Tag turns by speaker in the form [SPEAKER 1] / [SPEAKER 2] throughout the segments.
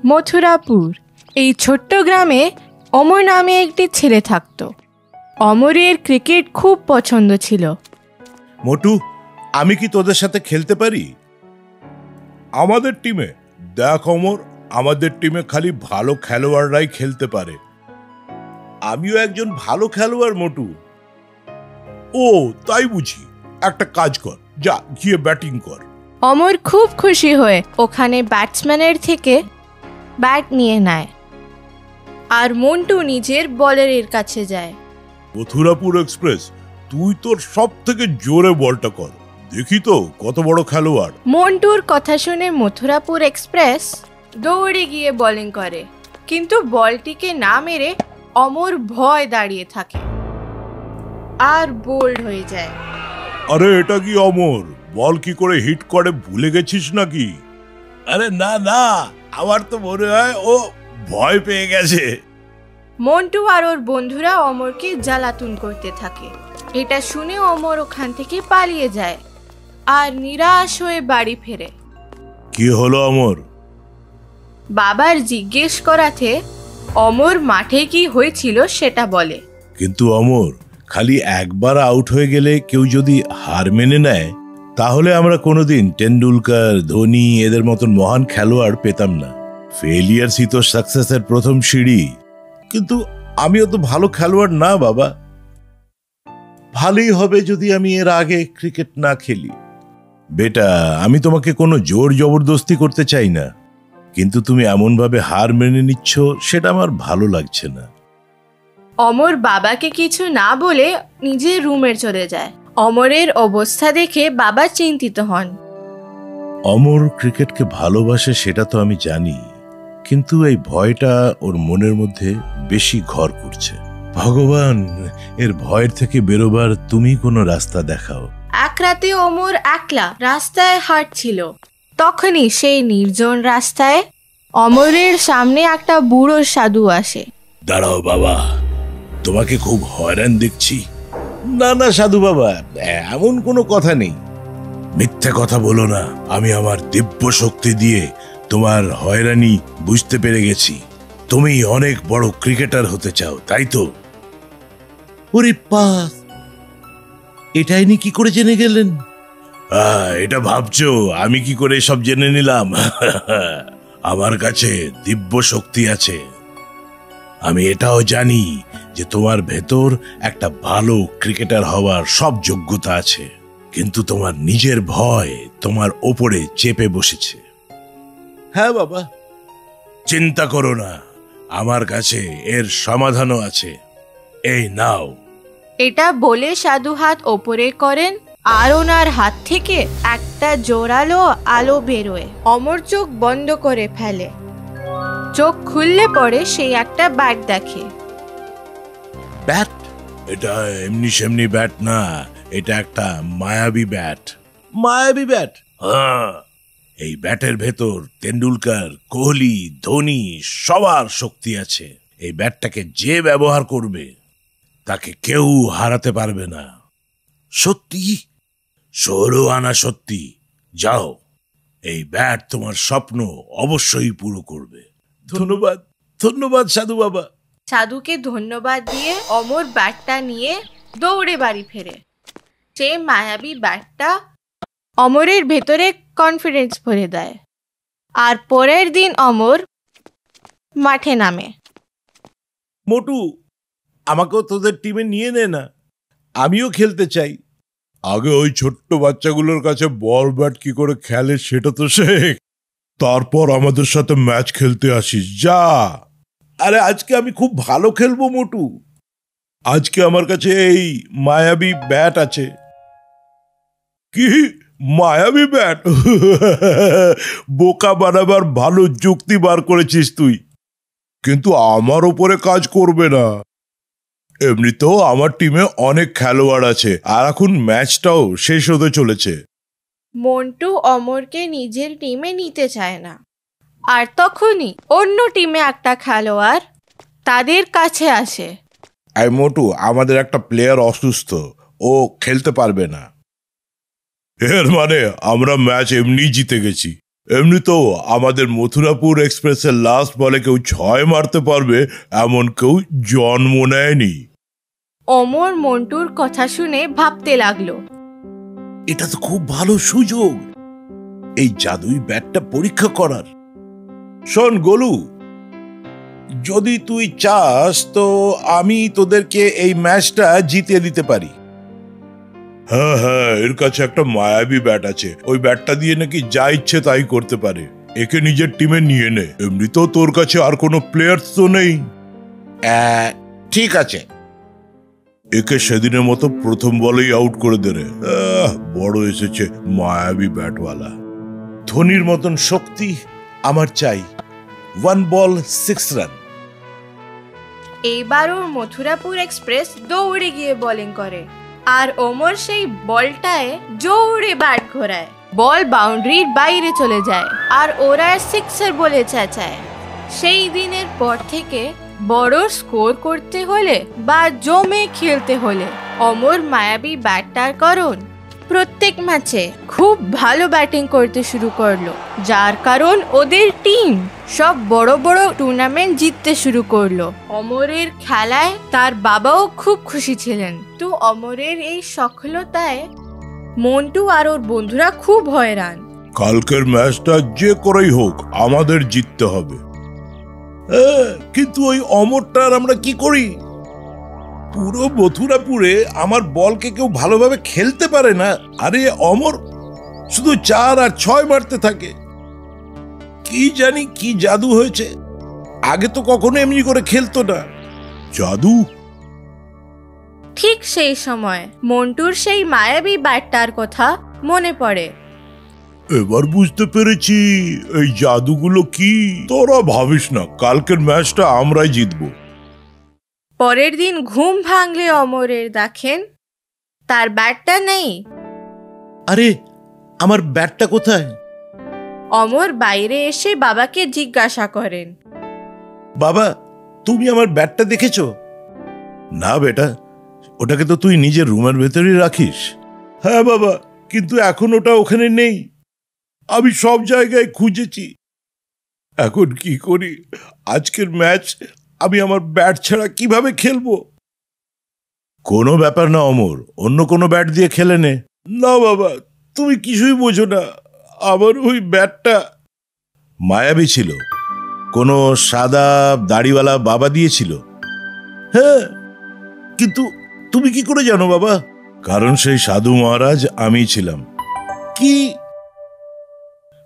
[SPEAKER 1] মথুরাপুর এই ছোট্ট গ্রামে অমর নামে একটি ছেলে থাকত। অমরের ক্রিকেট খুব পছন্দ ছিল।
[SPEAKER 2] মোটু, আমি কি তোদের সাথে খেলতে পারি? আমাদের টিমে? দেখ অমর, আমাদের টিমে খালি ভালো খেলোয়াড়রাই খেলতে পারে। আমিও একজন ভালো খেলোয়াড় মোটু। ও তাই বুঝি, একটা কাজ কর, যা গিয়ে ব্যাটিং কর।
[SPEAKER 1] অমর খুব খুশি হয়ে ওখানে ব্যাটসম্যানের থেকে ব্যাট নিয়ে নেয় আর মন্টু নিজের বলারের কাছে যায়।
[SPEAKER 2] মথুরাপুর এক্সপ্রেস, তুই তোর সব থেকে জোরে বলটা কর, দেখি তো কত বড় খেলোয়াড়।
[SPEAKER 1] মন্টুর কথা শুনে মথুরাপুর এক্সপ্রেস দৌড়ে গিয়ে বোলিং করে, কিন্তু বলটিকে না মেরে অমর ভয় দাঁড়িয়ে থাকে আর বোল্ড হয়ে যায়।
[SPEAKER 2] আরে এটা কি অমর, বল কি করে হিট করে ভুলে গেছিস নাকি? আরে না না, আমার তো মনে হয় ও ভয় পেয়ে গেছে।
[SPEAKER 1] মন্টু আর ওর বন্ধুরা অমরকে জ্বালাতন করতে থাকে। এটা শুনে অমর ওখান থেকে পালিয়ে যায় আর নিরাশ হয়ে বাড়ি ফেরে।
[SPEAKER 2] কি হলো অমর?
[SPEAKER 1] বাবার জিজ্ঞেস করাতে অমর মাঠে কি হয়েছিল সেটা বলে।
[SPEAKER 2] কিন্তু অমর, খালি একবার আউট হয়ে গেলে কেউ যদি হার মেনে নেয়, তাহলে আমরা কোনোদিন টেন্ডুলকার, ধোনি এদের মতন মহান খেলোয়াড় পেতাম না। ফেলিয়ারই তো সাকসেসের প্রথম সিঁড়ি। কিন্তু আমিও তো ভালো খেলোয়াড় না বাবা। ভালোই হবে যদি আমি এর আগে ক্রিকেট না খেলি। বেটা, আমি তোমাকে কোনো জোর জবরদস্তি করতে চাই না, কিন্তু তুমি এমন ভাবে হার মেনে নিচ্ছ, সেটা আমার ভালো লাগছে না।
[SPEAKER 1] অমর বাবাকে কিছু না বলে নিজের রুমে চলে যায়। অমরের অবস্থা দেখে বাবা চিন্তিত হন।
[SPEAKER 2] অমর ক্রিকেটকে ভালোবাসে সেটা তো আমি জানি, কিন্তু এই ভয়টা ওর মনের মধ্যে বেশি ঘর করছে। ভগবান, এর ভয়ের থেকে বেরোবার তুমি কোনো রাস্তা দেখাও।
[SPEAKER 1] এক রাতে অমর একলা রাস্তায় হাঁটছিল। তখনই সেই নির্জন রাস্তায় অমরের সামনে একটা বুড়ো সাধু আসে।
[SPEAKER 2] দাঁড়াও বাবা, তোমাকে খুব হয়রান দেখছি। না না সাধু বাবা, এমন কোনো কথা নেই। মিথ্যে কথা বলো না, আমি আমার দিব্য শক্তি দিয়ে তোমার হয়রানি বুঝতে পেরে গেছি। তুমি অনেক বড় ক্রিকেটার হতে চাও, তাই তো? ওরে পাস, এটাই নি কি করে জেনে গেলেন? এটা ভাবছো আমি কি করে সব জেনে নিলাম? আমার কাছে দিব্য শক্তি আছে। আমি এটাও জানি যে তোমার ভেতর একটা ভালো ক্রিকেটার হওয়ার সব যোগ্যতা আছে, কিন্তু তোমার নিজের ভয় তোমার ওপরে চেপে বসেছে। হ্যাঁ বাবা, চিন্তা করো না, আমার কাছে এর সমাধানও আছে। এই নাও।
[SPEAKER 1] এটা বলে সাধু হাত ওপরে করেন আর ওনার হাত থেকে একটা জোরালো আলো বেরোয়। অমর চোখ বন্ধ করে ফেলে। চোখ খুললে পরে সেই একটা ব্যাট দেখে।
[SPEAKER 2] ব্যাট? এটা এমনি সেমনি ব্যাট না, এটা একটা মায়াবী ব্যাট। মায়াবী ব্যাট? হ্যাঁ, এই ব্যাটের ভেতর তেন্ডুলকার, কোহলি, ধোনি সবার শক্তি আছে। এই ব্যাটটাকে যে ব্যবহার করবে তাকে কেউ হারাতে পারবে না। সত্যি? 16 আনা সত্যি। যাও, এই ব্যাট তোমার স্বপ্ন অবশ্যই পুরো করবে। ধন্যবাদ, ধন্যবাদ সাধু বাবা।
[SPEAKER 1] সাধুকে ধন্যবাদ দিয়ে অমর ব্যাটটা নিয়ে দৌড়ে বাড়ি ফেরে। সে মায়াবী ব্যাটটা অমরের ভেতরে কনফিডেন্স ভরে দেয়। আর পরের দিন অমর মাঠে নামে।
[SPEAKER 2] মোটু, আমাকেও তোদের টিমে নিয়ে নে না, আমিও খেলতে চাই। আগে ওই ছোট্ট বাচ্চাগুলোর কাছে বল ব্যাট কি করে খেলে সেটা তো শেখ, তারপর আমাদের সাথে ম্যাচ খেলতে আসিস, যা। আরে আজকে আমি খুব ভালো খেলবো মোটু। আজকে আমার কাছে এই মায়াবী ব্যাট আছে। কি মায়াবী ব্যাট? বোকা বানাবার ভালো যুক্তি বার করেছিস তুই, কিন্তু আমার ওপরে কাজ করবে না। এমনিতেও আমার টিমে অনেক খেলোয়াড় আছে, আর এখন ম্যাচটাও শেষ হতে চলেছে।
[SPEAKER 1] মন্টু অমরকে নিজের টিমে নিতে চায় না। আর তখনই অন্য টিমে একটা খেলোয়াড় তাদের কাছে আসে।
[SPEAKER 2] এই মোটু, আমাদের একটা প্লেয়ার অসুস্থ, ও খেলতে পারবে না। এর মানে আমরা ম্যাচ এমনি জিতে গেছি। এমনিতেও আমাদের মথুরাপুর এক্সপ্রেসের লাস্ট বলে কেউ 6 মারতে পারবে এমন কেউ জন্ম নেয়নি।
[SPEAKER 1] অমর মন্টুর কথা শুনে ভাবতে লাগলো,
[SPEAKER 2] এটা তো খুব ভালো সুযোগ এই জাদুই ব্যাটটা পরীক্ষা করার। শোন গোলু, যদি তুই চাস তো আমি তোদেরকে এই ম্যাচটা জিতিয়ে দিতে পারি। হ্যাঁ হ্যাঁ, এর কাছে একটা মায়াবী ব্যাট আছে, ওই ব্যাটটা দিয়ে নাকি যা ইচ্ছে তাই করতে পারে। একে নিজের টিমে নিয়ে নে, এমনিতেও তোর কাছে আর কোনো প্লেয়ার্স তো নেই। ঠিক আছে, একে সেদিনের মতো প্রথম বলেই আউট করে দে রে। বড় এসেছে মায়াবী ব্যাটওয়ালা। ধোনির মতন শক্তি আমার চাই। 1 বল 6 রান।
[SPEAKER 1] এইবারও মথুরাপুর এক্সপ্রেস দৌড়ে গিয়ে বোলিং করে, আর ওমর সেই বলটায় জোরে ব্যাট ঘোরায়। বল বাউন্ডারির বাইরে চলে যায়, আর ওরা সিক্সার বলে চেঁচায়। সেই দিনের পর থেকে বড় স্কোর করতে হলে বা জমে খেলতে হলে অমর মায়াবী ব্যাটটার কারণ প্রত্যেক ম্যাচে খুব ভালো ব্যাটিং করতে শুরু করলো, যার কারণ ওদের টিম সব বড় বড় টুর্নামেন্ট জিততে শুরু করলো। অমরের খেলায় তার বাবাও খুব খুশি ছিলেন। তো অমরের এই সফলতায় মন্টু আর ওর বন্ধুরা খুব হয়রান।
[SPEAKER 2] কালকের ম্যাচটা যে করেই হোক আমাদের জিততে হবে। কিন্তু ওই অমরটার আমরা কি করি? পুরো মথুরাপুরে আমার বলকে কেউ ভালোভাবে খেলতে পারে না, আরে অমর শুধু 4 আর 6 মারতে থাকে। কি জানি কি জাদু হয়েছে, আগে তো কখনো এমনি করে খেলতো না। জাদু?
[SPEAKER 1] ঠিক সেই সময় মন্টুর সেই মায়াবী ব্যাটটার কথা মনে পড়ে।
[SPEAKER 2] এবার বুঝতে পেরেছি এই জাদুগুলো কি। তোরা ভাবিস না, কালকের ম্যাচটা আমরাই জিতবো।
[SPEAKER 1] পরের দিন ঘুম ভাঙলে অমরের দেখেন তার ব্যাটটা নেই।
[SPEAKER 2] আরে আমার ব্যাটটা কোথায়?
[SPEAKER 1] অমর বাইরে এসে বাবাকে জিজ্ঞাসা করেন,
[SPEAKER 2] বাবা তুমি আমার ব্যাটটা দেখেছো? না বেটা, ওটাকে তো তুই নিজের রুমের ভেতরেই রাখিস। হ্যাঁ বাবা, কিন্তু এখন ওটা ওখানে নেই। আমি সব জায়গায় খুঁজেছি, এখন কি করি? আজকের ম্যাচ আমি আমার ব্যাট ছাড়া কিভাবে খেলবো? কোনো ব্যাপার না অমর, অন্য কোনো ব্যাট দিয়ে খেলে নে। না বাবা, তুমি কিছুই বোঝো না, আমার ওই ব্যাটটা মায়াবী ছিল, কোনো সাদা দাড়িওয়ালা বাবা দিয়েছিল। হ্যাঁ, কিন্তু তুমি কি করে জানো বাবা? কারণ সেই সাধু মহারাজ আমি ছিলাম। কি?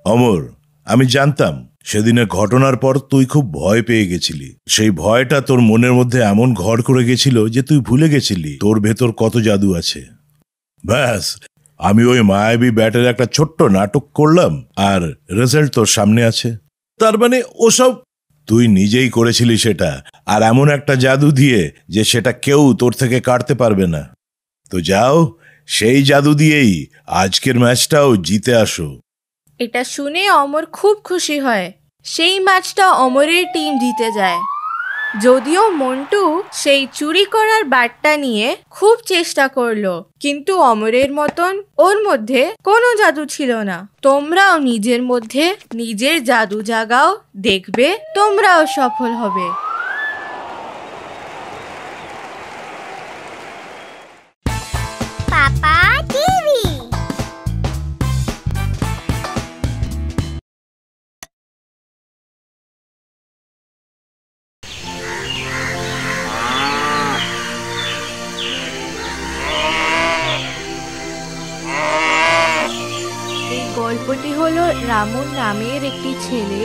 [SPEAKER 2] অমর, আমি জানতাম সেদিনের ঘটনার পর তুই খুব ভয় পেয়ে গেছিলি। সেই ভয়টা তোর মনের মধ্যে এমন ঘর করে গেছিল যে তুই ভুলে গেছিলি তোর ভেতর কত জাদু আছে। ব্যাস, আমি ওই মায়াবী ব্যাটের একটা ছোট্ট নাটক করলাম, আর রেজাল্ট তোর সামনে আছে। তার মানে ওসব তুই নিজেই করেছিলি সেটা, আর এমন একটা জাদু দিয়ে যে সেটা কেউ তোর থেকে কাটতে পারবে না। তো যাও, সেই জাদু দিয়েই আজকের ম্যাচটাও জিতে আসো।
[SPEAKER 1] এটা শুনে অমর খুব খুশি হয়। সেই ম্যাচটা অমরের টিম জিতে যায়। যদিও মন্টু সেই চুরি করার ব্যাটটা নিয়ে খুব চেষ্টা করলো, কিন্তু অমরের মতন ওর মধ্যে কোনো জাদু ছিল না। তোমরাও নিজের মধ্যে নিজের জাদু জাগাও, দেখবে তোমরাও সফল হবে।
[SPEAKER 3] পাপা টিভি।
[SPEAKER 1] গল্পটি হলো রামুন নামের একটি ছেলে,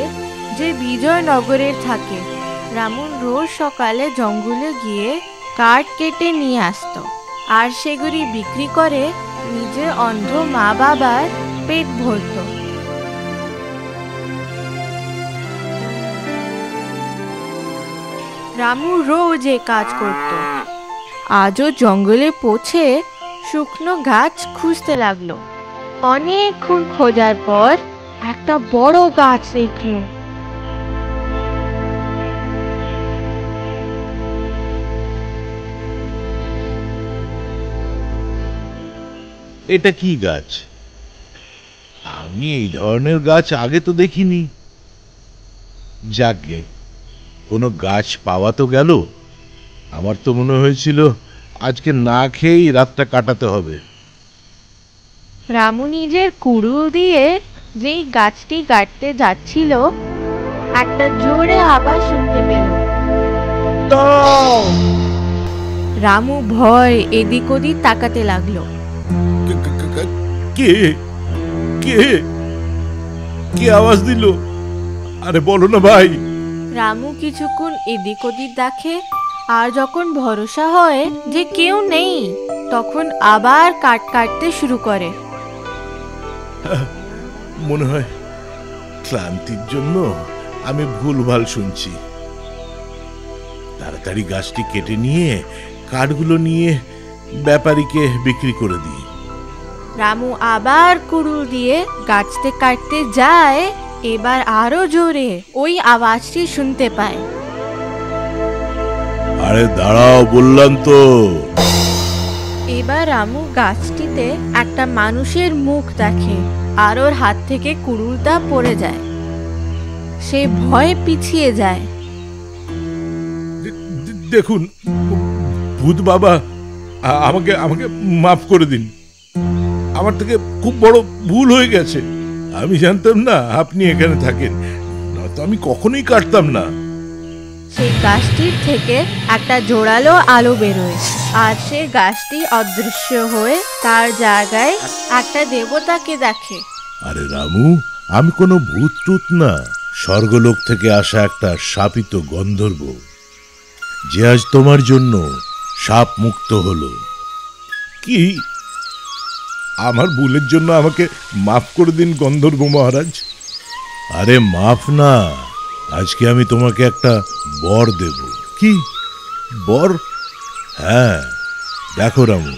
[SPEAKER 1] যে বিজয়নগরের থাকে। রামুন রোজ সকালে জঙ্গলে গিয়ে কাঠ কেটে নিয়ে আসতো, আর সেগুলি বিক্রি করে নিজের অন্ধ মা বাবার পেট ভরত। রামু রোজ এ কাজ করত। আজও জঙ্গলে পৌঁছে শুকনো গাছ খুঁজতে লাগলো। অনেকক্ষণ খোঁজার পর একটা বড় গাছ দেখল।
[SPEAKER 2] এটা কি গাছ? আমি এই ধরনের গাছ আগে তো দেখিনি। যাকগে, কোনো গাছ পাওয়া তো গেল। আমার তো মনে হয়েছিল আজকে না খেয়েই রাতটা কাটাতে হবে।
[SPEAKER 1] রামু নিজের কুড়ুল দিয়ে যেই গাছটি কাটতে যাচ্ছিল, একটা জোরে আওয়াজ শুনতে পেল। রামু ভয় এদিক ওদিক তাকাতে লাগলো।
[SPEAKER 2] কে কে কে আওয়াজ দিল? আরে বলো না ভাই।
[SPEAKER 1] রামু কিছুক্ষণ এদিক ওদিক দেখে, আর যখন ভরসা হয় যে কেউ নেই, তখন আবার কাটতে শুরু করে।
[SPEAKER 2] মনে হয় ক্লান্তির জন্য আমি ভুলভাল শুনছি। তাড়াতাড়ি গাছটি কেটে নিয়ে কাঠগুলো নিয়ে ব্যাপারীকে বিক্রি করে দিই।
[SPEAKER 1] রামু আবার কুড়ুল দিয়ে গাছতে কাটতে যায়। এবার আরো জোরে ওই আওয়াজটি শুনতে পায়।
[SPEAKER 2] আরে দাঁড়াও বললাম তো।
[SPEAKER 1] এবার রামু গাছটিতে একটা মানুষের মুখ দেখে, আর ওর হাত থেকে কুড়ুলটা পড়ে যায়। সে ভয়ে পিছিয়ে যায়।
[SPEAKER 2] দেখুন ভূত বাবা, আমাকে আমাকে মাফ করে দিন। আমার থেকে খুব বড় ভুল হয়ে গেছে। আমি জানতাম না আপনি এখানে থাকেন, নয়তো আমি কখনোই কাটতাম না।
[SPEAKER 1] সেই গাছটির থেকে একটা জোরালো আলো বেরোয়, আর সে গাছটি অদৃশ্য হয়ে তার জায়গায় একটা দেবতাকে দেখে।
[SPEAKER 2] আরে রামু, আমি কোনো ভূত টুত না, স্বর্গলোক থেকে আসা একটা শাপিত গন্ধর্ব, যে আজ তোমার জন্য শাপ মুক্ত হলো। কি? আমার ভুলের জন্য আমাকে মাফ করে দিন গন্ধর্ব মহারাজ। আরে মাফ না, আজকে আমি তোমাকে একটা বর দেব। কি বর? হ্যাঁ, দেখো রামু,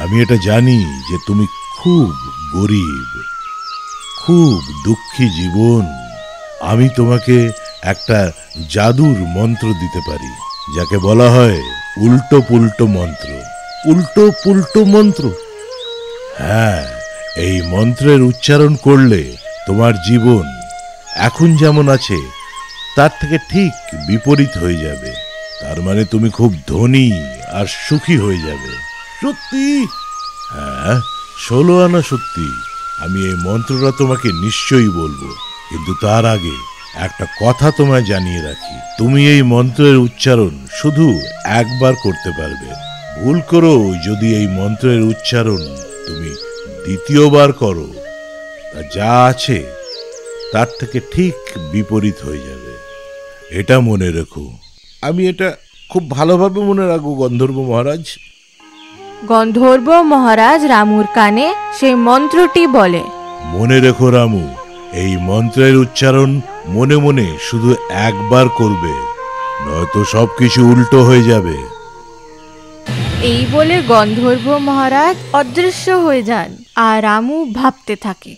[SPEAKER 2] আমি এটা জানি যে তুমি খুব গরিব, খুব দুঃখী জীবন। আমি তোমাকে একটা জাদুর মন্ত্র দিতে পারি, যাকে বলা হয় উল্টো পুল্টো মন্ত্র। উল্টো পুল্টো মন্ত্র? হ্যাঁ, এই মন্ত্রের উচ্চারণ করলে তোমার জীবন এখন যেমন আছে তার থেকে ঠিক বিপরীত হয়ে যাবে। তার মানে তুমি খুব ধনী আর সুখী হয়ে যাবে। সত্যি? হ্যাঁ, 16 আনা সত্যি। আমি এই মন্ত্রটা তোমাকে নিশ্চয়ই বলবো, কিন্তু তার আগে একটা কথা তোমায় জানিয়ে রাখি। তুমি এই মন্ত্রের উচ্চারণ শুধু একবার করতে পারবে। ভুল করো যদি এই মন্ত্রের উচ্চারণ তুমি দ্বিতীয়বার করো, তা যা আছে তার থেকে ঠিক বিপরীত হয়ে যাবে। এটা মনে রেখো। আমি এটা খুব ভালোভাবে মনে রাখবো গন্ধর্ব মহারাজ।
[SPEAKER 1] গন্ধর্ব মহারাজ রামুর কানে সেই মন্ত্রটি বলে।
[SPEAKER 2] মনে রেখো রামু, এই মন্ত্রের উচ্চারণ মনে মনে শুধু একবার করবে, নয়তো সবকিছু উল্টো হয়ে যাবে।
[SPEAKER 1] এই বলে গন্ধর্ব মহারাজ অদৃশ্য হয়ে যান, আর রামু ভাবতে থাকে,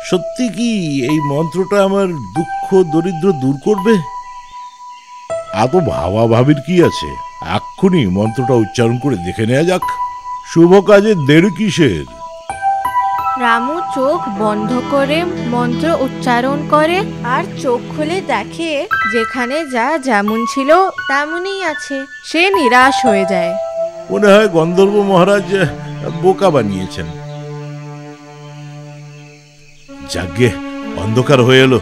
[SPEAKER 2] সত্যি কি এই মন্ত্রটা আমার দুঃখ দরিদ্র দূর করবে? এত ভাবা ভাবির কি আছে, এক্ষুনি মন্ত্রটা উচ্চারণ করে দেখে নেওয়া যাক। শুভ কাজে দেরি কিসের?
[SPEAKER 1] রামু চোখ বন্ধ করে মন্ত্র উচ্চারণ করে, আর চোখ খুলে দেখে যেখানে যা যেমন ছিল তেমনই আছে। সে নিরাশ হয়ে যায়।
[SPEAKER 2] মনে হয় গন্ধর্ব মহারাজ বোকা বানিয়েছেন। যাগ্গে, অন্ধকার হয়ে এলো,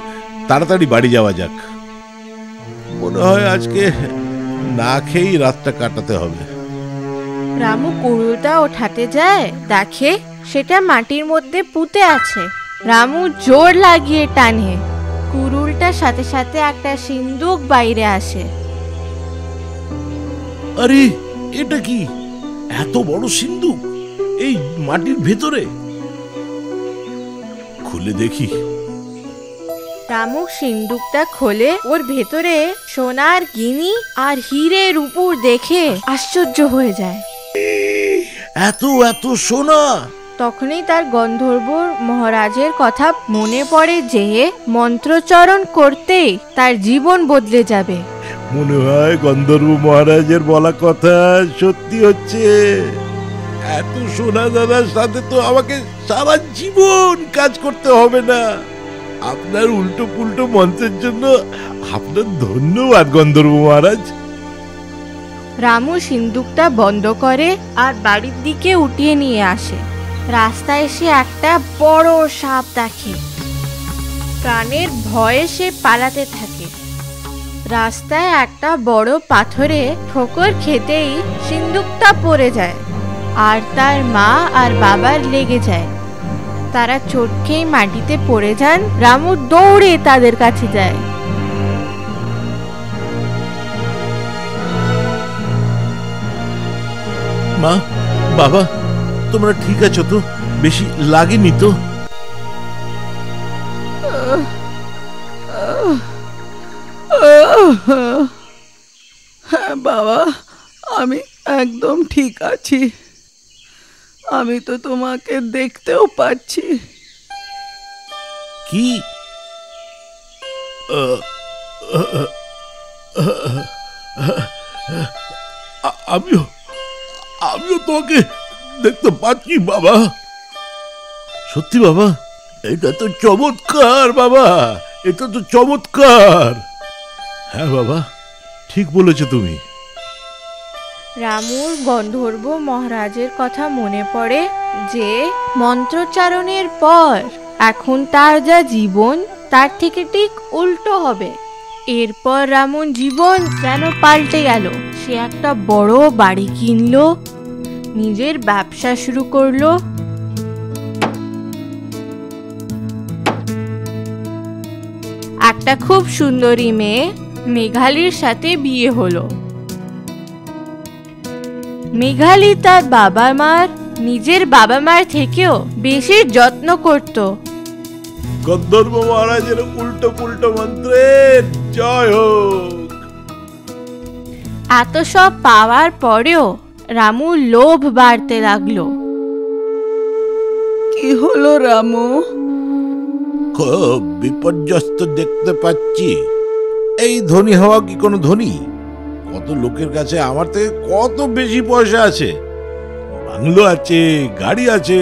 [SPEAKER 2] তাড়াতাড়ি বাড়ি যাওয়া যাক। মনে হয় আজকে না খেয়েই রাতটা কাটাতে হবে।
[SPEAKER 1] রামু কুড়ুলটা ওঠাতে যায়, দেখে সেটা মাটির মধ্যে পুঁতে আছে। রামু জোর লাগিয়ে টানে, কুড়ুলটার সাথে সাথে একটা সিন্দুক বাইরে আসে।
[SPEAKER 2] আরে এটা কি? এত বড় সিন্দুক এই মাটির ভেতরে? খুলে দেখি।
[SPEAKER 1] রামু সিন্দুকটা খোলে, ওর ভেতরে সোনার গিনি আর হীরের উপর দেখে আশ্চর্য হয়ে যায়।
[SPEAKER 2] এত এত সোনা!
[SPEAKER 1] তখনই তার গন্ধর্ব মহারাজের কথা মনে পড়ে যে মন্ত্রোচ্চারণ করতেই তার জীবন বদলে যাবে।
[SPEAKER 2] মনে হয় গন্ধর্ব মহারাজের বলা কথা সত্যি হচ্ছে। এত সোনা দাদার সাথে তো আমাকে সারা জীবন কাজ করতে হবে না। আপনার উল্টো পুল্টো মন্ত্রের জন্য আপনার ধন্যবাদ গন্ধর্ব মহারাজ।
[SPEAKER 1] রামু সিন্দুকটা বন্ধ করে আর বাড়ির দিকে উঠিয়ে নিয়ে আসে। রাস্তায় এসে একটা বড় সাপ দেখে। প্রাণের ভয়ে সে পালাতে থাকে। রাস্তায় একটা বড় পাথরে ঠোকর খেতেই সিন্দুকটা পড়ে যায় আর তার মা আর বাবার লেগে যায়। তারা চোট খেয়ে মাটিতে পড়ে যান। রামু দৌড়ে তাদের কাছে যায়।
[SPEAKER 2] মা, বাবা, তোমরা ঠিক আছো তো? বেশি লাগেনি তো?
[SPEAKER 3] হ্যাঁ বাবা, আমি একদম ঠিক আছি। আমি তো তোমাকে দেখতেও পাচ্ছি।
[SPEAKER 2] কি? আমিও আমিও তোমাকে দেখতে পাচ্ছি বাবা। সত্যি বাবা, এটা তো চমৎকার বাবা, এটা তো চমৎকার। হ্যাঁ বাবা, ঠিক বলেছো তুমি।
[SPEAKER 1] রামুর গন্ধর্ব মহারাজের কথা মনে পড়ে যে মন্ত্রোচ্চারণের পর এখন তার যা জীবন তার থেকে ঠিক উল্টো হবে। এরপর রামুর জীবন যেন পাল্টে গেল। সে একটা বড় বাড়ি কিনলো, নিজের ব্যবসা শুরু করলো। একটা খুব সুন্দরী মেয়ে মেঘালির সাথে বিয়ে হলো। মেঘালি তার নিজের বাবা মার থেকেও বেশি যত্ন করত।
[SPEAKER 2] গন্ধর্ব মহারাজের উল্টো পুল্টো মন্ত্রের জয় হোক।
[SPEAKER 1] এত সব পাওয়ার পরেও রামু লোভ বাড়তে লাগলো।
[SPEAKER 3] কি হলো রামু?
[SPEAKER 2] খুব বিপর্যস্ত দেখতে পাচ্ছি। এই ধনী হওয়া কি কোনো ধনী? কত লোকের কাছে আমার থেকে কত বেশি পয়সা আছে, বাংলো আছে, গাড়ি আছে।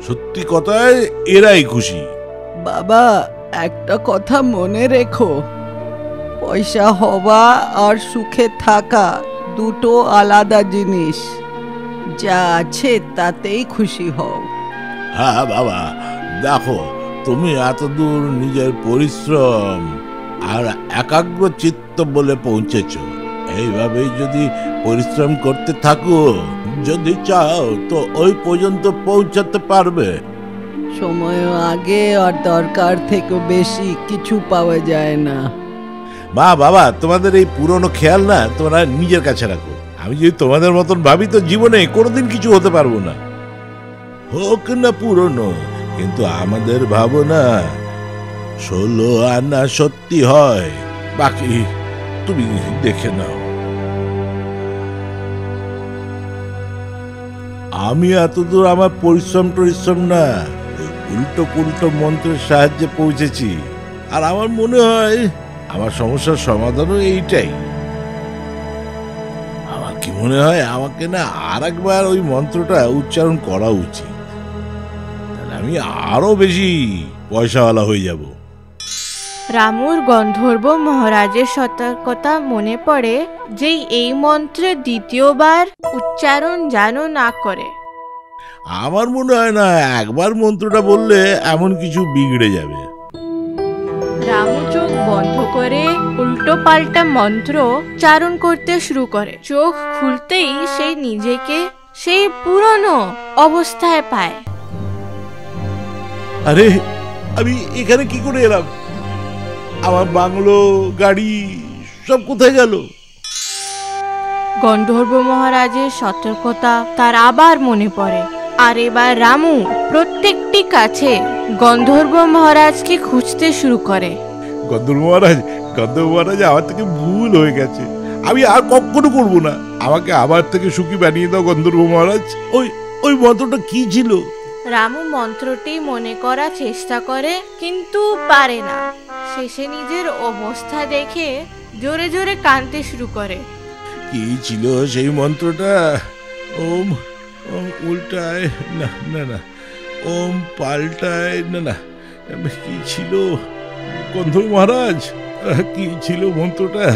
[SPEAKER 2] সত্যি কথায় এরাই খুশি।
[SPEAKER 3] বাবা, একটা কথা মনে রেখো, পয়সা হওয়া আর সুখে থাকা দুটো আলাদা জিনিস। যা আছে তাতেই খুশি হও।
[SPEAKER 2] হ্যাঁ বাবা, দেখো তুমি এতদূর নিজের পরিশ্রম আর একাগ্র চিত্ত বলে পৌঁছেছ। এইভাবেই যদি পরিশ্রম করতে থাকো, যদি চাও তো ওই পর্যন্ত পৌঁছাতে পারবে।
[SPEAKER 3] সময় আগে আর দরকার থেকে বেশি কিছু পাওয়া যায় না।
[SPEAKER 2] মা বাবা, তোমাদের এই পুরনো খেয়াল না তোমরা নিজের কাছে রাখো। আমি যদি তোমাদের মতন ভাবি তো জীবনে কোনোদিন কিছু হতে পারবো না। হোক না পুরনো, কিন্তু আমাদের ভাবনা 16 আনা সত্যি হয়। বাকি তুমি দেখে নাও। আমি এতদূর আমার পরিশ্রম না, উল্টো পুল্টো মন্ত্রের সাহায্যে পৌঁছেছি। আর আমার মনে হয় আমার সমস্যার সমাধানও এইটাই। আমার কি মনে হয়, আমাকে না আর একবার ওই মন্ত্রটা উচ্চারণ করা উচিত। তাহলে আমি আরো বেশি পয়সাওয়ালা হয়ে যাব।
[SPEAKER 1] রামুর গন্ধর্ব মহারাজের সতর্কতা মনে পড়ে যে এই মন্ত্রের দ্বিতীয়বার উচ্চারণ যেন না করে।
[SPEAKER 2] আমার মনে হয় না একবার মন্ত্রটা বললে এমন কিছু বিগড়ে যাবে।
[SPEAKER 1] রামু চোখ বন্ধ করে উল্টো পাল্টা মন্ত্র উচ্চারণ করতে শুরু করে। চোখ খুলতেই সে নিজেকে সেই পুরনো অবস্থায় পায়।
[SPEAKER 2] আরে, আমি এখানে কি করে এলাম? আমার বাংলো, গাড়ি সব কোথায় গেল?
[SPEAKER 1] গন্ধর্ব মহারাজের সতর্কতা তার আবার মনে পড়ে। আর এবার রামু প্রত্যেকটি কাছে গন্ধর্ব মহারাজকে খুঁজতে শুরু করে।
[SPEAKER 2] গন্ধর্ব মহারাজ আমার থেকে ভুল হয়ে গেছে। আমি আর কখনো করবো না। আমাকে আবার থেকে সুখী বানিয়ে দাও গন্ধর্ব মহারাজ। ওই মন্ত্রটা কি ছিল?
[SPEAKER 1] রামু মন্ত্রটি মনে করার চেষ্টা করে, কিন্তু পারে না। শেষে নিজের অবস্থা দেখে জোরে জোরে কাঁদতে শুরু করে।
[SPEAKER 2] কি ছিল সেই মন্ত্রটা? ও ওম ওম উল্টায়, না না না, ওম পাল্টায়, না না, কি ছিল গন্ধর্ব মহারাজ, কি ছিল মন্ত্রটা?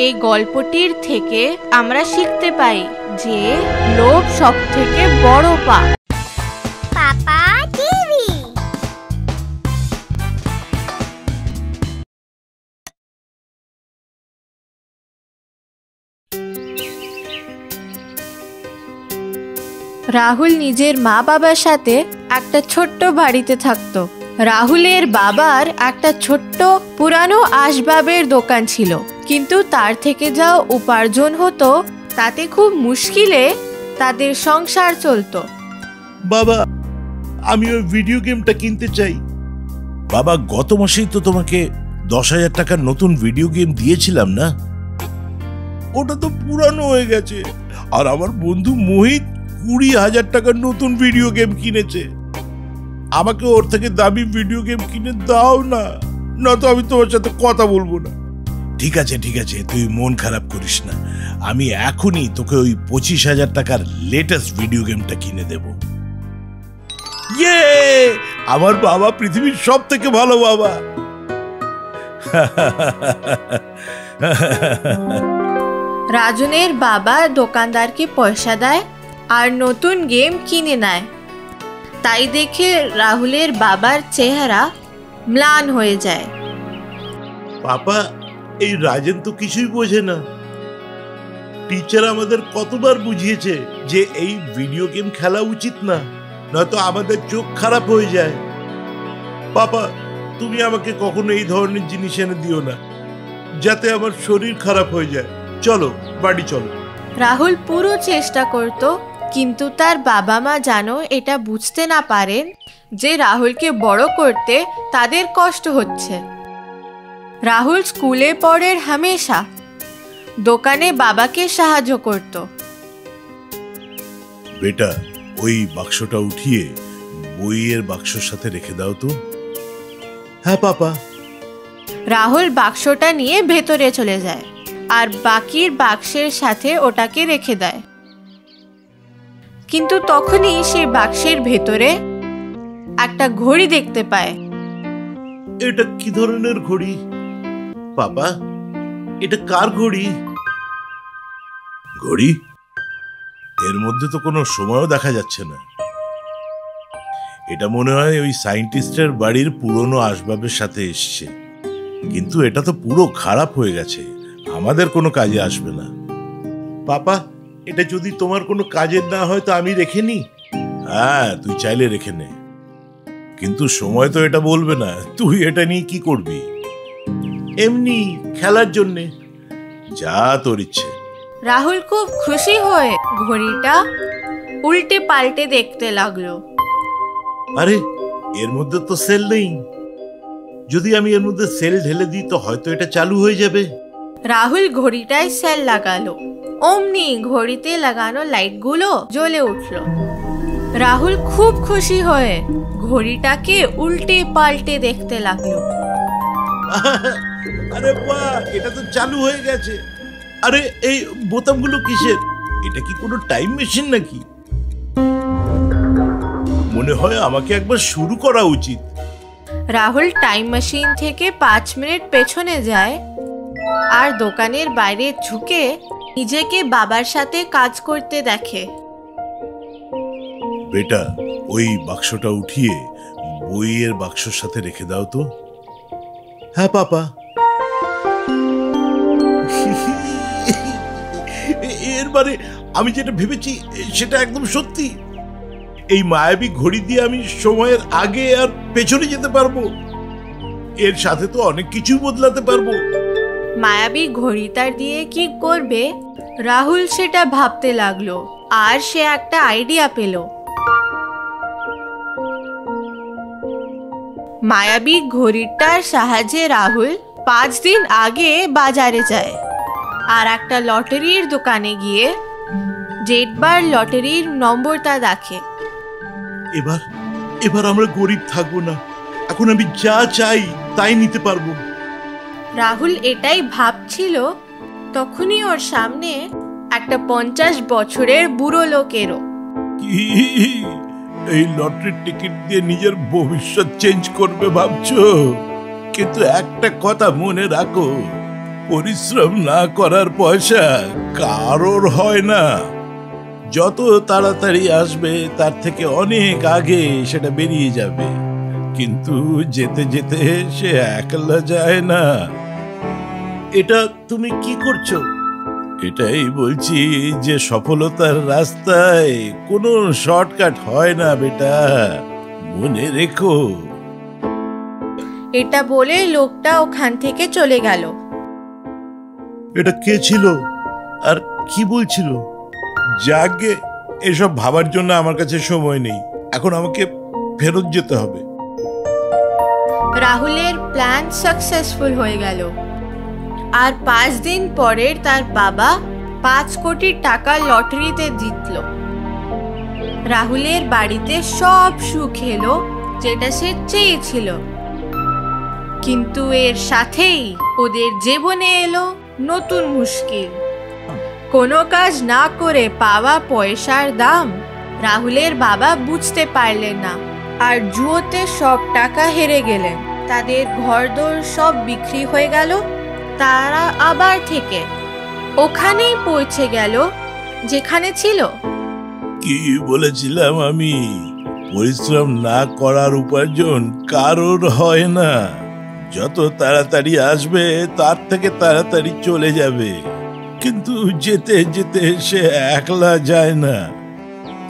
[SPEAKER 1] এই গল্পটির থেকে আমরা শিখতে পাই যে লোভ সব থেকে বড় পাপ।
[SPEAKER 4] পাপা টিভি।
[SPEAKER 1] রাহুল নিজের মা বাবার সাথে একটা ছোট্ট বাড়িতে থাকতো। রাহুলের বাবার একটা ছোট্ট পুরানো আসবাবের দোকান ছিল, কিন্তু তার থেকে যা উপার্জন হতো তাতে খুব মুশকিলে তাদের সংসার চলতো।
[SPEAKER 2] বাবা, আমি ওই ভিডিও গেমটা কিনতে চাই। বাবা, গত মাসেই তো তোমাকে 10,000 টাকার নতুন ভিডিও গেম দিয়েছিলাম না? ওটা তো পুরানো হয়ে গেছে, আর আমার বন্ধু মোহিত 20,000 টাকার নতুন ভিডিও গেম কিনেছে। আমাকে ওর থেকে দামি ভিডিও গেম কিনে দাও না, না তো আমি তোমার সাথে কথা বলবো না। ঠিক আছে ঠিক আছে, তুই মন খারাপ করিস না, আমি এখনই তোকে ওই 25,000 টাকার লেটেস্ট ভিডিও গেমটা কিনে দেব। ইয়ে, আমার বাবা পৃথিবীর সব থেকে ভালো বাবা।
[SPEAKER 1] রাজনের বাবা দোকানদারকে পয়সা দেয় আর নতুন গেম কিনে নেয়। তাই দেখে রাহুলের বাবার চেহারা ম্লান হয়ে যায়।
[SPEAKER 2] পাপা, এই রাজেন তো কিছুই বোঝে না। টিচার আমাদের কতবার বুঝিয়েছে যে এই ভিডিও গেম খেলা উচিত না, নয়তো আমাদের চোখ খারাপ হয়ে যায়। পাপা, তুমি আমাকে কখনো এই ধরনের জিনিস এনে দিও না, যাতে আমার শরীর খারাপ হয়ে যায়। চলো বাড়ি চলো।
[SPEAKER 1] রাহুল পুরো চেষ্টা করত, কিন্তু তার বাবা মা যেন এটা বুঝতে না পারেন যে রাহুলকে বড় করতে তাদের কষ্ট হচ্ছে। রাহুল স্কুলে পড়ে হামেশা দোকানে বাবাকে সাহায্য করত।
[SPEAKER 2] বেটা, ওই বাক্সটা উঠিয়ে বইয়ের বাক্সর সাথে রেখে দাও তো। হ্যাঁ পাপা।
[SPEAKER 1] রাহুল বাক্সটা নিয়ে ভেতরে চলে যায় আর বাকির বাক্সের সাথে ওটাকে রেখে দেয়। কিন্তু তখনই সে বাক্সের ভেতরে একটা ঘড়ি দেখতে পায়।
[SPEAKER 2] এটা কি ধরনের ঘড়ি পাপা? এটা কার ঘড়ি? ঘড়ি? এর মধ্যে তো কোনো সময়ও দেখা যাচ্ছে না। এটা মনে হয় ওই সায়েন্টিস্টের বাড়ির পুরনো আসবাবের সাথে এসছে, কিন্তু এটা তো পুরো খারাপ হয়ে গেছে, আমাদের কোনো কাজে আসবে না। পাপা, এটা যদি তোমার কোনো কাজের না হয় তো আমি রেখে নি। হ্যাঁ, তুই চাইলে রেখে নে, কিন্তু সময় তো এটা বলবে না তুই এটা নিয়ে কি করবি। এমনি খেলার জন্যে, যা তোর ইচ্ছে।
[SPEAKER 1] রাহুল খুব খুশি হয়ে ঘড়িটা উল্টে পাল্টে দেখতে লাগলো।
[SPEAKER 2] আরে, এর মধ্যে তো সেল নেই। যদি আমি এর মধ্যে সেল ঢেলে দিই তো হয়তো এটা চালু হয়ে যাবে।
[SPEAKER 1] রাহুল ঘড়িটায় সেল লাগালো, অমনি ঘড়িতে লাগানো লাইটগুলো জ্বলে উঠলো। রাহুল খুব খুশি হয়ে ঘড়িটাকে উল্টে পাল্টে দেখতে লাগলো।
[SPEAKER 2] আরে বাহ, এটা তো চালু হয়ে গেছে। আরে, এই বোতামগুলো কিসের? এটা কি কোনো টাইম মেশিন নাকি? মনে হয় আমাকে একবার শুরু করা উচিত।
[SPEAKER 1] রাহুল টাইম মেশিন থেকে 5 মিনিট পেছনে যায় আর দোকানের বাইরে ঝুঁকে নিজেকে বাবার সাথে কাজ করতে দেখে।
[SPEAKER 2] বেটা, ওই বাক্সটা উঠিয়ে বইয়ের বাক্সর সাথে রেখে দাও তো। হ্যাঁ পাপা। এর মানে আমি যেটা ভেবেছি সেটা একদম সত্যি। এই মায়াবী ঘড়ি দিয়ে আমি সময়ের আগে আর পেছনে যেতে পারবো। এর সাথে তো অনেক কিছু বদলাতে পারবো।
[SPEAKER 1] মায়াবী ঘড়িটার দিয়ে কি করবে রাহুল সেটা ভাবতে লাগলো, আর সে একটা আইডিয়া পেল। মায়াবী ঘড়িটার সাহায্যে রাহুল 5 দিন আগে বাজারে যায় আর একটা লটারির দোকানে গিয়ে জেটবার লটারির নম্বরটা দেখে।
[SPEAKER 2] এবার আমরা গরিব থাকবো না, এখন আমি যা চাই তাই নিতে পারবো।
[SPEAKER 1] রাহুল এটাই ভাবছিল, তখনই ওর সামনে একটা 50 বছরের বুড়ো লোক এলো।
[SPEAKER 2] কি এই লটারির টিকিট দিয়ে নিজের ভবিষ্যৎ চেঞ্জ করবে ভাবছো? কিন্তু একটা কথা মনে রাখো, পরিশ্রম না করার পয়সা কারোর হয় না। যত তাড়াতাড়ি আসবে তার থেকে অনেক আগে সেটা বেরিয়ে যাবে, কিন্তু যেতে যেতে সে একলা যায় না। এটা তুমি কি করছো? এটাই বলছি যে সফলতার রাস্তায় কোনো শর্টকাট হয় না বেটা, মনে রেখো।
[SPEAKER 1] এটা বলে লোকটা ওখান থেকে চলে গেল।
[SPEAKER 2] এটা কে ছিল আর কি বলছিল? যাকে এসব ভাবার জন্য আমার কাছে সময় নেই, এখন আমাকে ফেরত যেতে হবে।
[SPEAKER 1] রাহুলের প্ল্যান সাকসেসফুল হয়ে গেল, আর 5 দিন পরে তার বাবা 5 কোটি টাকা লটারিতে জিতল। রাহুলের বাড়িতে সব সুখ এলো, যেটা সে চেয়েছিল, কিন্তু এর সাথেই ওদের জীবনে এলো নতুন মুশকিল। কোনো কাজ না করে পাওয়া পয়সার দাম রাহুলের বাবা বুঝতে পারলেন না, আর জুয়োতে সব টাকা হেরে গেলেন। তাদের ঘরদোর সব বিক্রি হয়ে গেল। তারা আবার থেকে ওখানেই পৌঁছে গেল যেখানে ছিল।
[SPEAKER 2] কি বলেছিলাম আমি? পরিশ্রম না করার উপার্জন কারোর হয় না। যত তাড়াতাড়ি আসবে তার থেকে তাড়াতাড়ি চলে যাবে, কিন্তু যেতে যেতে সে একলা যায় না।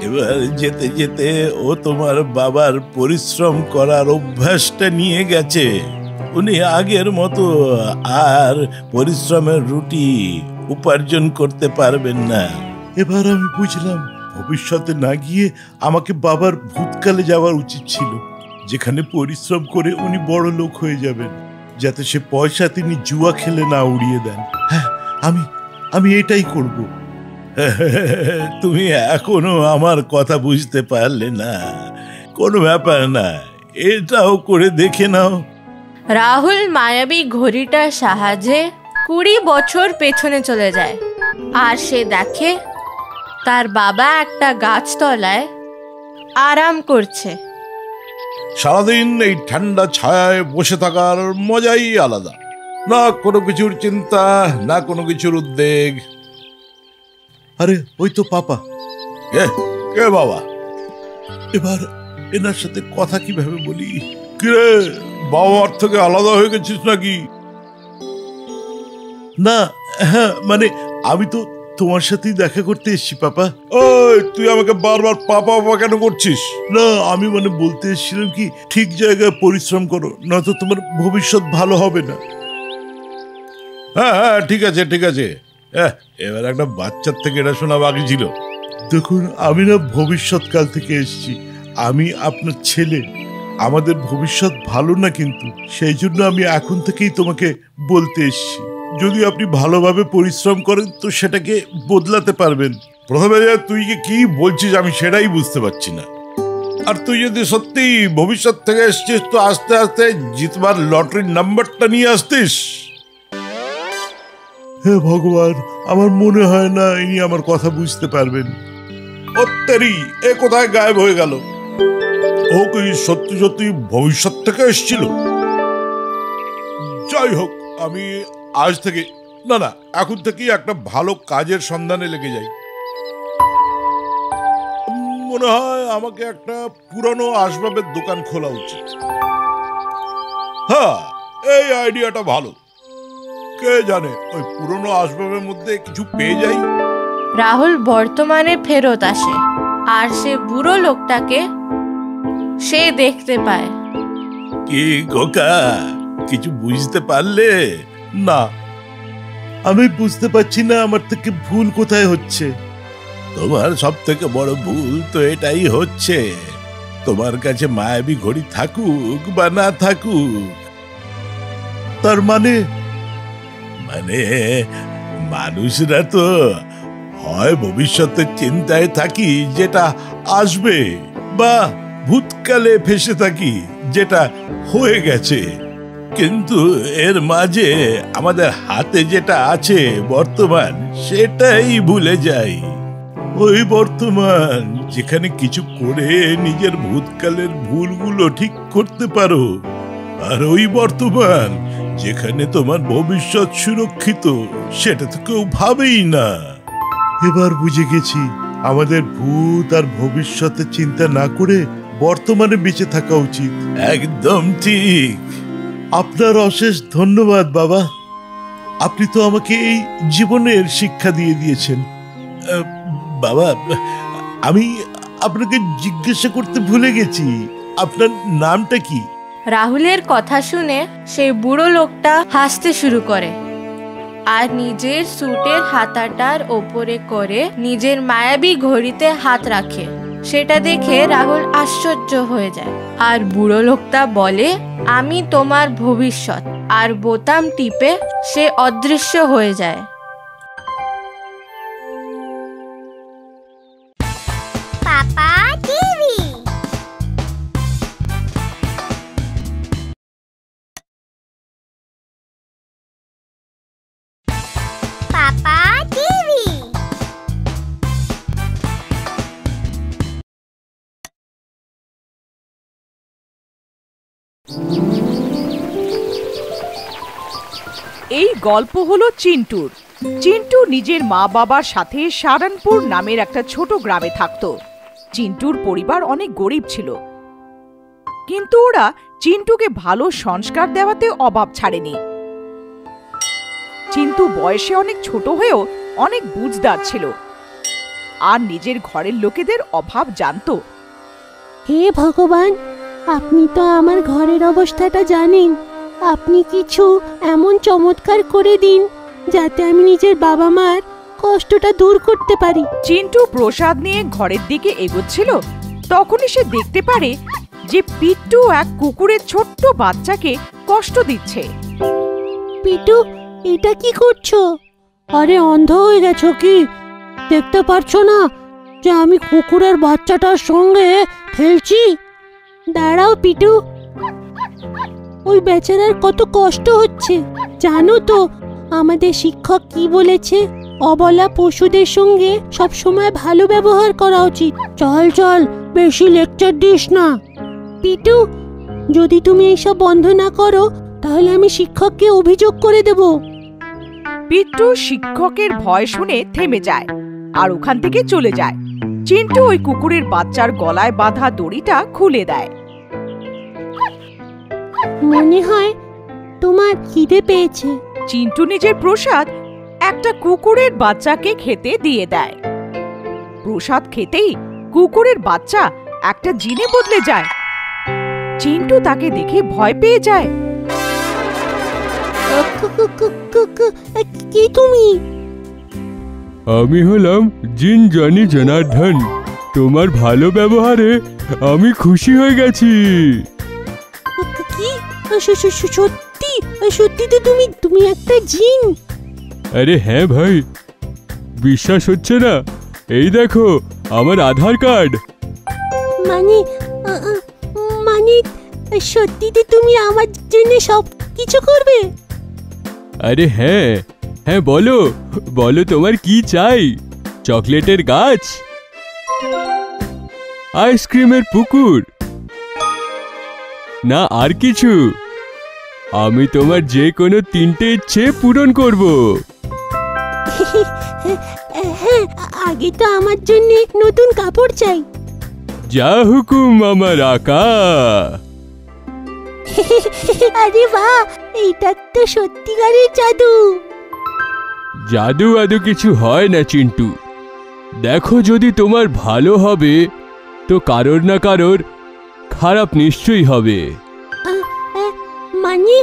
[SPEAKER 2] এবার যেতে যেতে ও তোমার বাবার পরিশ্রম করার অভ্যাসটা নিয়ে গেছে। উনি আগের মতো আর পরিশ্রমের রুটি উপার্জন করতে পারবেন না। এবার আমি বুঝলাম, ভবিষ্যতে না গিয়ে আমাকে বাবার ভূতকালে যাওয়ার উচিত ছিল, যেখানে পরিশ্রম করে উনি বড় লোক হয়ে যাবেন, যাতে সে পয়সা তিনি জুয়া খেলে না উড়িয়ে দেন। হ্যাঁ, আমি এটাই করব। তুমি এখনো আমার কথা বুঝতে পারলে না? কোনো ব্যাপার না, এটাও করে দেখে নাও।
[SPEAKER 1] রাহুল মায়াবী ঘড়িটার সাহায্যে 20 বছর পেছনে চলে যায়, আর সে দেখে তার বাবা একটা গাছতলায় আরাম করছে।
[SPEAKER 2] সারাদিন এই ঠান্ডা ছায়ায় বসে থাকার মজাই আলাদা। না কোনো কিছুর চিন্তা, না কোনো কিছুর উদ্বেগ। আরে ওই তো পাপা। কে বাবা? এবার এনার সাথে কথা কিভাবে বলি? কিরে, বাবার থেকে আলাদা হয়ে গেছিস নাকি? না, হ্যাঁ মানে আমি তো তোমার সাথেই দেখা করতে এসেছি পাপা। ওই তুই আমাকে বারবার পাপা পাপা কেন করছিস? না আমি মানে বলতে এসেছিলাম কি, ঠিক জায়গায় পরিশ্রম করো, নয়তো তোমার ভবিষ্যৎ ভালো হবে না। হ্যাঁ হ্যাঁ ঠিক আছে ঠিক আছে। এবার একটা বাচ্চার থেকে এটা শোনা বাকি ছিল। দেখুন, আমি না ভবিষ্যৎকাল থেকে এসেছি, আমি আপনার ছেলে। আমাদের ভবিষ্যৎ ভালো না, কিন্তু সেই জন্য আমি এখন থেকেই তোমাকে বলতে এসেছি, যদি আপনি ভালোভাবে পরিশ্রম করেন তো সেটাকে বদলাতে পারবেন। প্রথমে তুই কি বলছিস আমি সেটাই বুঝতে পারছি না। আর তুই যদি সত্যি ভবিষ্যৎ থেকে এসছিস তো আস্তে আস্তে জিতবার লটারির নাম্বারটা নিয়ে আসতিস। হে ভগবান, আমার মনে হয় না ইনি আমার কথা বুঝতে পারবেন। ওত্তেরি, এ কোথায় গায়েব হয়ে গেল? ও কি সত্যি সত্যি ভবিষ্যৎ থেকে এসেছিল? যাই হোক, আমি আজ থেকে না এখন থেকেই একটা ভালো কাজের সন্ধানে লেগে যাই। মনে হয় আমাকে একটা পুরানো আসবাবের দোকান খোলা উচিত। হ্যাঁ, এই আইডিয়াটা ভালো। কে জানে ওই পুরনো আসবাবের মধ্যে কিছু পেয়ে যাই।
[SPEAKER 1] রাহুল বর্তমানে ফেরত আসে, আর সে বুড়ো লোকটাকে সে দেখতে পায়।
[SPEAKER 2] কি গোকা, কিছু বুঝতে পারলে? না, আমি বুঝতে পারছি না আমার থেকে ভুল কোথায় হচ্ছে। তোমার সব থেকে বড় ভুল তো এটাই হচ্ছে, তোমার কাছে মায়াবী ঘড়ি থাকুক বা না থাকুক। তার মানে মানুষরা তো হয় ভবিষ্যতের চিন্তায় থাকি যেটা আসবে, বা ভূতকালে ফেসে থাকি যেটা হয়ে গেছে। কিন্তু এর মাঝে আমাদের হাতে যেটা আছে বর্তমান, সেটাই ভুলে যাই। ওই বর্তমান যেখানে কিছু করে নিজের ভূতকালের ভুলগুলো ঠিক করতে পারো, আর ওই বর্তমান যেখানে তোমার ভবিষ্যৎ সুরক্ষিত, সেটা তো কেউ ভাবেই না। এবার বুঝে গেছি আমাদের ভূত আর ভবিষ্যতের চিন্তা না করে বর্তমানে বেঁচে থাকা উচিত। একদম ঠিক। আপনার অশেষ ধন্যবাদ বাবা, আপনি তো আমাকে এই জীবনের শিক্ষা দিয়ে দিয়েছেন। বাবা, আমি আপনাকে জিজ্ঞাসা করতে ভুলে গেছি, আপনার নামটা কি?
[SPEAKER 1] রাহুলের কথা শুনে সেই বুড়ো লোকটা হাসতে শুরু করে আর নিজের স্যুটের হাতাটার ওপরে করে নিজের মায়াবী ঘড়িতে হাত রাখে। সেটা দেখে রাহুল আশ্চর্য হয়ে যায় আর বুড়ো লোকটা বলে, আমি তোমার ভবিষ্যৎ, আর বোতাম টিপে সে অদৃশ্য হয়ে যায়।
[SPEAKER 4] পাপা টিভি। পাপা টিভি।
[SPEAKER 5] এই গল্প হলো চিন্টুর। চিন্টু নিজের মা বাবার সাথে সারানপুর নামের একটা ছোট গ্রামে থাকতো। চিন্টুর পরিবার অনেক গরিব ছিল, কিন্তু ওরা চিন্টুকে ভালো সংস্কার দেওয়াতে অভাব ছাড়েনি। চিন্টু বয়সে অনেক ছোট হয়েও অনেক বুঝদার ছিল আর নিজের ঘরের লোকেদের অভাব জানতো।
[SPEAKER 6] হে ভগবান, আপনি তো আমার ঘরের অবস্থাটা জানেন। আপনি কিছু এমন চমৎকার করে দিন যাতে আমি নিজের বাবা মার কষ্টটা দূর করতে পারি।
[SPEAKER 5] চিন্টু প্রসাদ নিয়ে ঘরের দিকে এগোচ্ছিল, তখনই সে দেখতে পারে যে পিট্টু এক কুকুরের ছোট্ট বাচ্চাকে কষ্ট দিচ্ছে।
[SPEAKER 6] পিটু, এটা কি করছো? আরে অন্ধ হয়ে গেছো কি? দেখতে পারছো না যে আমি কুকুরের বাচ্চাটার সঙ্গে খেলছি? দাঁড়াও পিটু, ওই বেচারার কত কষ্ট হচ্ছে। জানো তো আমাদের শিক্ষক কি বলেছে? অবলা পশুদের সঙ্গে সব সময় ভালো ব্যবহার করা উচিত। চল চল, বেশি লেকচার দিস না। পিটু, যদি তুমি এইসব বন্ধ না করো তাহলে আমি শিক্ষককে অভিযোগ করে দেব।
[SPEAKER 5] পিট্টু শিক্ষকের ভয় শুনে থেমে যায় আর ওখান থেকে চলে যায়। চিন্টু ওই কুকুরের বাচ্চার গলায় বাঁধা দড়িটা খুলে দেয়।
[SPEAKER 6] মনে হয় তোমার খিদে পেয়েছে।
[SPEAKER 5] চিন্টু নিজের প্রসাদ একটা কুকুরের বাচ্চাকে খেতে দিয়ে দেয়। প্রসাদ খেতেই কুকুরের বাচ্চা একটা জিনে বদলে যায়। চিন্টু তাকে দেখে ভয় পেয়ে যায়।
[SPEAKER 6] কি তুমি?
[SPEAKER 7] আমি হলাম জিন জনি জনার্দন। তোমার ভালো ব্যবহারে আমি খুশি হয়ে গেছি।
[SPEAKER 6] কি? সত্যি সত্যি তো তুমি একটা জিন?
[SPEAKER 7] আরে হ্যাঁ ভাই, বিশ্বাস হচ্ছে না? এই দেখো আমার আধার কার্ড।
[SPEAKER 6] মানে মানে সত্যিতে তুমি আমার জন্য সব কিছু করবে?
[SPEAKER 7] আরে হ্যাঁ হ্যাঁ, বলো বলো তোমার কি চাই? চকলেটের গাছ, আইসক্রিমের পুকুর, না আর কিছু? আমি তোমার যে কোনো 3টে ইচ্ছে পূরণ করব।
[SPEAKER 6] হ্যাঁ, আগে তো আমার জন্য নতুন কাপড় চাই।
[SPEAKER 7] যা হুকুম আমার আকা।
[SPEAKER 6] আরে বাহ, এইটা তো সত্যিকারের জাদু।
[SPEAKER 7] জাদু আদু কিছু হয় না চিন্টু। দেখো, যদি তোমার ভালো হবে তো কারোর না কারোর খারাপ নিশ্চয়ই হবে।
[SPEAKER 6] মানে?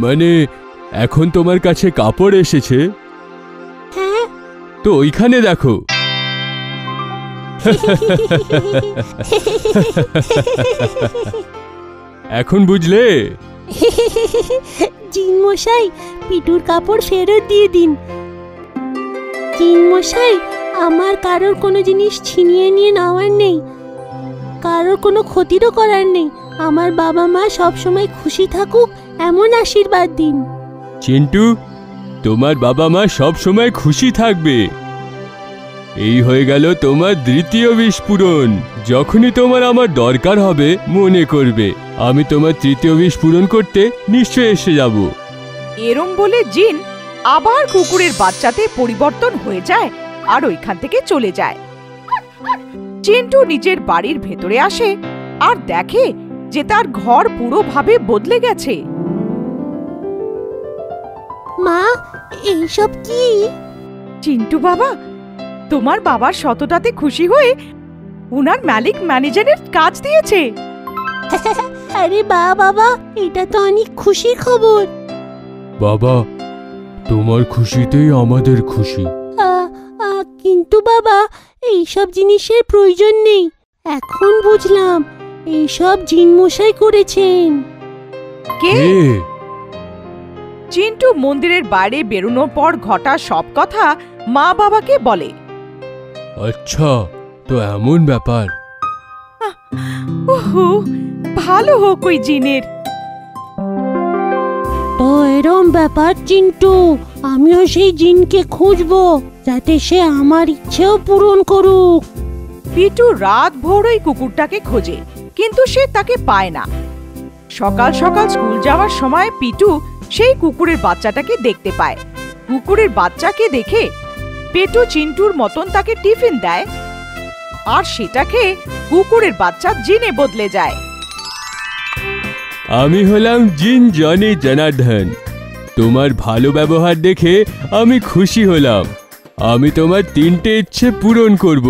[SPEAKER 7] মানে এখন তোমার কাছে কাপড় এসেছে,
[SPEAKER 6] হ্যাঁ
[SPEAKER 7] তো ওইখানে দেখো। এখন বুঝলে?
[SPEAKER 6] জিন মশাই, পিটুর কাপড় ফেরত দিয়ে দিন। জিন মশাই, আমার কারোর কোনো জিনিস ছিনিয়ে নিয়ে নেওয়ার নেই, কারোর কোনো ক্ষতিরও করার নেই। আমার বাবা মা সবসময় খুশি থাকুক এমন আশীর্বাদ দিন।
[SPEAKER 7] চিন্টু, তোমার বাবা মা সব সময় খুশি থাকবে। এই হয়ে গেল তোমার দ্বিতীয় উইশ পূরণ। যখনই তোমার আমার দরকার হবে মনে করবে, আমি তোমার তৃতীয় উইশ পূরণ করতে নিশ্চয় এসে যাব।
[SPEAKER 5] এরম বলে জিন আবার কুকুরের বাচ্চাতে পরিবর্তন হয়ে যায় আর ওইখান থেকে চলে যায়। চিন্টু নিজের বাড়ির ভেতরে আসে আর দেখে যে তার ঘর পুরোভাবে বদলে গেছে।
[SPEAKER 6] মা, এইসব কি?
[SPEAKER 5] চিন্টু বাবা, তোমার বাবার সততাতে খুশি হয়ে উনার মালিক ম্যানেজারের কাজ দিয়েছে।
[SPEAKER 6] আরে বাবা, এটা তো অনেক খুশির খবর।
[SPEAKER 7] বাবা, তোমার খুশিতেই আমাদের খুশি।
[SPEAKER 6] কিন্তু বাবা, এইসব জিনিসের প্রয়োজন নেই। এখন বুঝলাম এইসব জিনমশাই করেছেন।
[SPEAKER 5] কে? চিন্টু মন্দিরের বাইরে বেরোনোর পর ঘটা সব কথা মা বাবাকে বলে।
[SPEAKER 7] আচ্ছা, তো এমন ব্যাপার।
[SPEAKER 5] ওহো, ভালো হোক ওই জিনের।
[SPEAKER 6] তো এরম ব্যাপার চিন্টু, আমিও সেই জিনকে খুঁজবো যাতে সে আমার ইচ্ছেও পূরণ করুক।
[SPEAKER 5] পিটু রাত ভোর ওই কুকুরটাকে খোঁজে, কিন্তু সে তাকে পায় না। সকাল সকাল স্কুল যাওয়ার সময় পিটু সেই কুকুরের বাচ্চাটাকে দেখতে পায়। কুকুরের বাচ্চাকে দেখে পেটু চিন্টুর মতন তাকে টিফিন দেয়, আর সেটা খেয়ে কুকুরের বাচ্চা জিনে বদলে যায়।
[SPEAKER 7] আমি হলাম জিন জনি জনার্দন। তোমার ভালো ব্যবহার দেখে আমি খুশি হলাম। আমি তোমার 3টে ইচ্ছে পূরণ করব,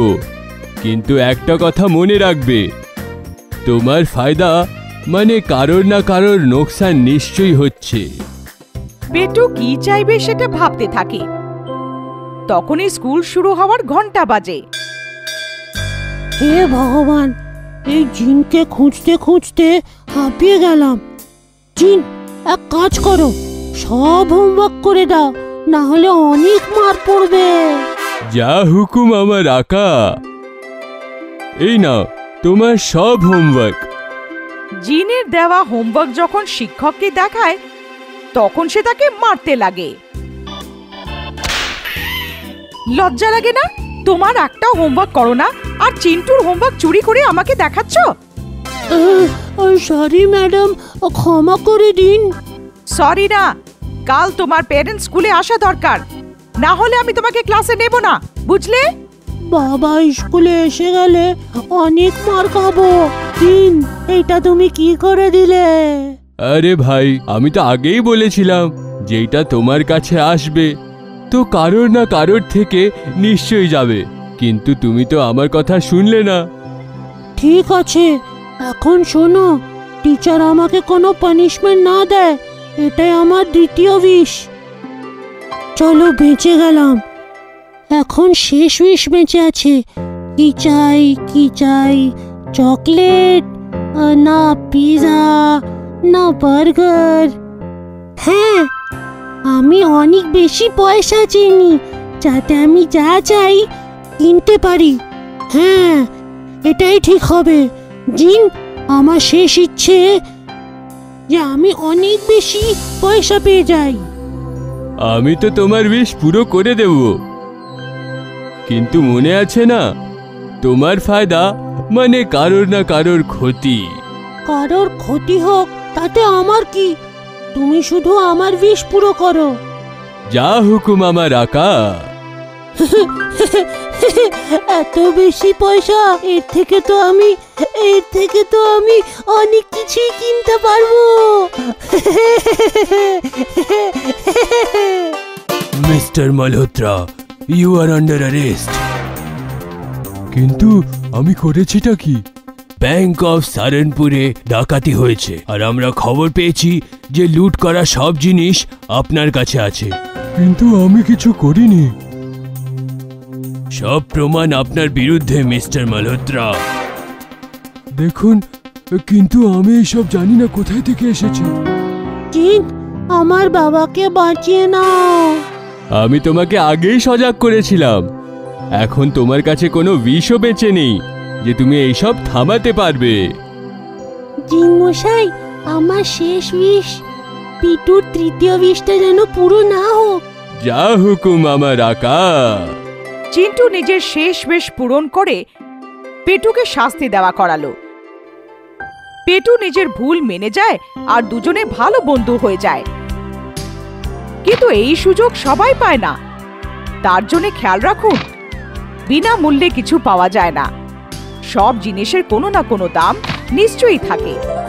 [SPEAKER 7] কিন্তু একটা কথা মনে রাখবে, তোমার ফায়দা মানে কারোর না কারোর নোকসান নিশ্চয়ই হচ্ছে।
[SPEAKER 5] পেটু কি চাইবে সেটা ভাবতে থাকে। তখনই স্কুল শুরু হওয়ার ঘন্টা বাজে।
[SPEAKER 6] হে ভগবান, এই জিনকে খুঁজতে খুঁজতে হাঁপিয়ে গেলাম। জিন, এক কাজ করো, সব হোমওয়ার্ক করে দাও, না হলে অনেক মার পড়বে।
[SPEAKER 7] যা হুকুম আমার আকা। এই নাও তোমার সব হোমওয়ার্ক।
[SPEAKER 5] জিনের দেওয়া হোমওয়ার্ক যখন শিক্ষককে দেখায়, তখন সে তাকে মারতে লাগে। লজ্জা লাগে না? তোমার একটা হোমওয়ার্ক করো না, আর চিন্টুর হোমওয়ার্ক চুরি করে আমাকে দেখাচ্ছ।
[SPEAKER 6] সরি ম্যাডাম, ক্ষমা করে দিন।
[SPEAKER 5] সরি না, কাল তোমার পেরেন্টস স্কুলে আসা দরকার, না হলে আমি তোমাকে ক্লাসে নেব না, বুঝলে?
[SPEAKER 6] বাবা স্কুলে এসে গেলে অনেক মার খাবো। দিন, এটা তুমি কি করে দিলে?
[SPEAKER 7] আরে ভাই, আমি তো আগেই বলেছিলাম যেটা তোমার কাছে আসবে তো কারোর না কারোর থেকে নিশ্চয়ই যাবে, কিন্তু তুমি তো আমার কথা শুনলে না।
[SPEAKER 6] ঠিক আছে, এখন শোনো, টিচার আমাকে কোনো পানিশমেন্ট না দেয়, এটাই আমার দ্বিতীয় উইশ। চলো, বেঁচে গেলাম। এখন শেষ উইশ বেঁচে আছে। কি চাই, কি চাই? চকলেট, না পিৎজা, না বার্গার? হ্যাঁ, আমি অনেক বেশি পয়সা চিনি যাতে আমি যা চাই কিনতে পারি। হ্যাঁ, এটাই ঠিক হবে। জিন, আমার শেষ ইচ্ছে যে আমি অনেক বেশি পয়সা পেয়ে যাই।
[SPEAKER 7] আমি তো তোমার উইশ পুরো করে দেব, কিন্তু মনে আছে না, তোমার ফায়দা মানে কারোর না কারোর ক্ষতি।
[SPEAKER 6] কারোর ক্ষতি হোক তাতে আমার কি? তুমি শুধু আমার উইশ পুরো করো।
[SPEAKER 7] যা হুকুম আমার আকা।
[SPEAKER 6] এত বেশি পয়সা, এর থেকে তো আমি অনেক কিছুই কিনতে পারবো।
[SPEAKER 7] Mister Malhotra, you are under arrest. কিন্তু আমি করেছিটা কি? ব্যাংক অফ সাহারানপুরে ডাকাতি হয়েছে, আর আমরা খবর পেয়েছি যে লুট করা সব জিনিস আপনার কাছে আছে। কিন্তু আমি কিছু করিনি। সব প্রমাণ আপনার বিরুদ্ধে মিস্টার মালহোত্রা। দেখুন, কিন্তু আমি এইসব জানি না কোথায় থেকে এসেছে।
[SPEAKER 6] জিন, আমার বাবাকে বাঁচিয়ে নাও।
[SPEAKER 7] আমি তোমাকে আগেই সজাগ করেছিলাম। এখন তোমার কাছে কোনো বিষও বেঁচে নেই যে তুমি এইসব থামাতে পারবে।
[SPEAKER 6] জিনমশাই, আমার শেষ উইশ, পিটুর তৃতীয় উইশটা যেন পুরো না হোক।
[SPEAKER 7] যা হুকুম আমার আকা।
[SPEAKER 5] চিন্টু নিজের শেষ উইশ পূরণ করে পেটুকে শাস্তি দেওয়া করালো। পেটু নিজের ভুল মেনে যায় আর দুজনে ভালো বন্ধু হয়ে যায়। কিন্তু এই সুযোগ সবাই পায় না। তার জন্য খেয়াল রাখুন, বিনামূল্যে কিছু পাওয়া যায় না। সব জিনিসের কোনো না কোনো দাম নিশ্চয়ই থাকে।